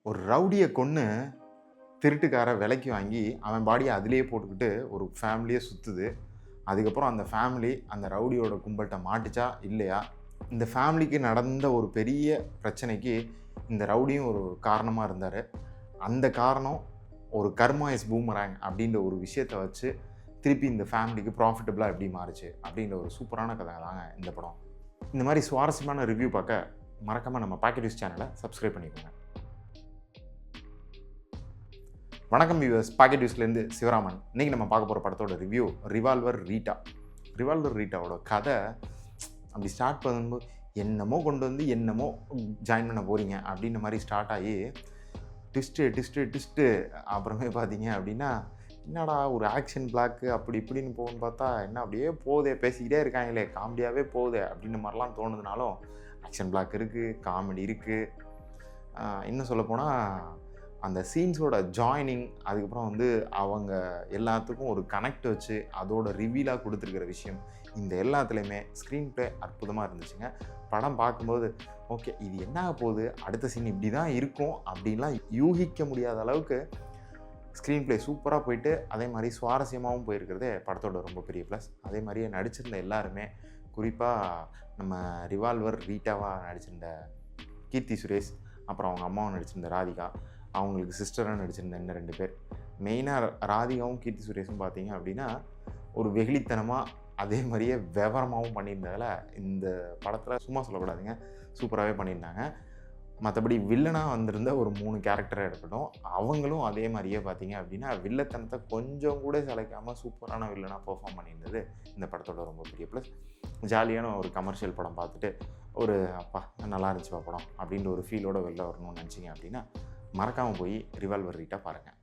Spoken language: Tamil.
ஒரு ரவுடியை கொன்று திருட்டுக்கார விலைக்கு வாங்கி அவன் பாடியை அதிலேயே போட்டுக்கிட்டு ஒரு ஃபேமிலியே சுற்றுது. அதுக்கப்புறம் அந்த ஃபேமிலி அந்த ரவுடியோட கும்பல்கிட்ட மாட்டுச்சா இல்லையா? இந்த ஃபேமிலிக்கு நடந்த ஒரு பெரிய பிரச்சனைக்கு இந்த ரவுடியும் ஒரு காரணமாக இருந்தார். அந்த காரணம் ஒரு கர்மா இஸ் பூமராங் அப்படின்ற ஒரு விஷயத்தை வச்சு திருப்பி இந்த ஃபேமிலிக்கு ப்ராஃபிட்டபுளாக எப்படி மாறுச்சு அப்படின்ற ஒரு சூப்பரான கதை தாங்க இந்த படம். இந்த மாதிரி சுவாரஸ்யமான ரிவ்யூ பார்க்க மறக்காமல் நம்ம பாக்கெட் நியூஸ் சேனலை சப்ஸ்கிரைப் பண்ணிக்கோங்க. வணக்கம் வியூவர்ஸ், பாக்கெட் நியூஸ்லேருந்து சிவராமன். இன்றைக்கி நம்ம பார்க்க போகிற படத்தோட ரிவ்யூ ரிவால்வர் ரீட்டா. ரிவால்வர் ரீட்டாவோட கதை அப்படி ஸ்டார்ட் பண்ணும்போது என்னமோ கொண்டு வந்து என்னமோ ஜாயின் பண்ண போகிறீங்க அப்படின்ற மாதிரி ஸ்டார்ட் ஆகி ட்விஸ்ட்டு அப்புறமே பார்த்தீங்க அப்படின்னா என்னடா ஒரு ஆக்ஷன் பிளாக்கு அப்படி இப்படின்னு போகுன்னு பார்த்தா என்ன அப்படியே போகுதே, பேசிக்கிட்டே இருக்காங்களே, காமெடியாகவே போகுதே அப்படின்ற மாதிரிலாம் தோணுதுனாலும் ஆக்ஷன் பிளாக் இருக்குது, காமெடி இருக்குது. இன்னும் சொல்லப்போனால் அந்த சீன்ஸோட ஜாயினிங், அதுக்கப்புறம் வந்து அவங்க எல்லாத்துக்கும் ஒரு கனெக்ட் வச்சு அதோட ரிவீலாக கொடுத்துருக்கிற விஷயம், இந்த எல்லாத்துலேயுமே ஸ்க்ரீன் ப்ளே அற்புதமாக இருந்துச்சுங்க. படம் பார்க்கும்போது ஓகே இது என்ன போகுது, அடுத்த சீன் இப்படி தான் இருக்கும் அப்படின்லாம் யூகிக்க முடியாத அளவுக்கு ஸ்க்ரீன் ப்ளே சூப்பராக போயிட்டு அதே மாதிரி சுவாரஸ்யமாகவும் போயிருக்கிறதே படத்தோட ரொம்ப பெரிய ப்ளஸ். அதே மாதிரியே நடிச்சிருந்த எல்லாருமே, குறிப்பாக நம்ம ரிவால்வர் ரீட்டாவாக நடிச்சிருந்த கீர்த்தி சுரேஷ், அப்புறம் அவங்க அம்மாவும் நடிச்சிருந்த ராதிகா, அவங்களுக்கு சிஸ்டராக நடிச்சிருந்த இன்னும் 2 பேர். மெயினாக ராதிகாவும் கீர்த்தி சுரேஷும் பார்த்தீங்க அப்படின்னா ஒரு வெகுளித்தனமாக அதே மாதிரியே விவரமாகவும் பண்ணியிருந்ததில் இந்த படத்தில் சும்மா சொல்லக்கூடாதுங்க, சூப்பராகவே பண்ணியிருந்தாங்க. மற்றபடி வில்லனாக வந்திருந்த ஒரு 3 கேரக்டராக இருக்கட்டும், அவங்களும் அதே மாதிரியே பார்த்தீங்க அப்படின்னா வில்லத்தனத்தை கொஞ்சம் கூட சிலைக்காமல் சூப்பரான வில்லனாக பெர்ஃபார்ம் பண்ணியிருந்தது இந்த படத்தோட ரொம்ப பெரிய ப்ளஸ். ஜாலியான ஒரு கமர்ஷியல் படம் பார்த்துட்டு ஒரு அப்பா நல்லா இருந்துச்சுப்பா படம் அப்படின்ற ஒரு ஃபீலோடு வெளில வரணும்னு நினச்சிங்க அப்படின்னா மறக்காமல் போய் ரிவால்வர் ரீட்டா பாருங்கள்.